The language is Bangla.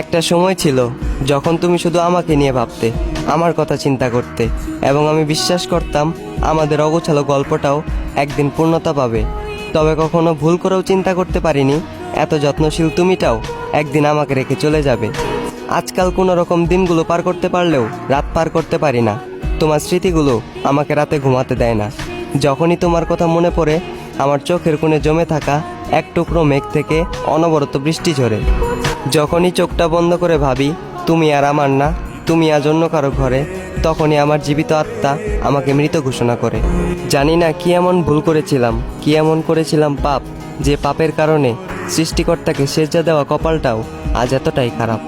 একটা সময় ছিল যখন তুমি শুধু আমাকে নিয়ে ভাবতে, আমার কথা চিন্তা করতে, এবং আমি বিশ্বাস করতাম আমাদের অগোছালো গল্পটাও একদিন পূর্ণতা পাবে। তবে কখনো ভুল করেও চিন্তা করতে পারিনি এত যত্নশীল তুমিটাও একদিন আমাকে রেখে চলে যাবে। আজকাল কোনো রকম দিনগুলো পার করতে পারলেও রাত পার করতে পারি না। তোমার স্মৃতিগুলো আমাকে রাতে ঘুমাতে দেয় না। যখনই তোমার কথা মনে পড়ে আমার চোখের কোণে জমে থাকা এক টুকরো মেঘ থেকে অনবরত বৃষ্টি ঝরে। যখনই চোখটা বন্ধ করে ভাবি তুমি আর আমার না, তুমি আজ অন্য কারো ঘরে, তখনই আমার জীবিত আত্মা আমাকে মৃত ঘোষণা করে। জানি না কি এমন ভুল করেছিলাম, কি এমন করেছিলাম পাপ, যে পাপের কারণে সৃষ্টিকর্তাকে সেজদা দেওয়া কপালটাও আজ এতটাই খারাপ।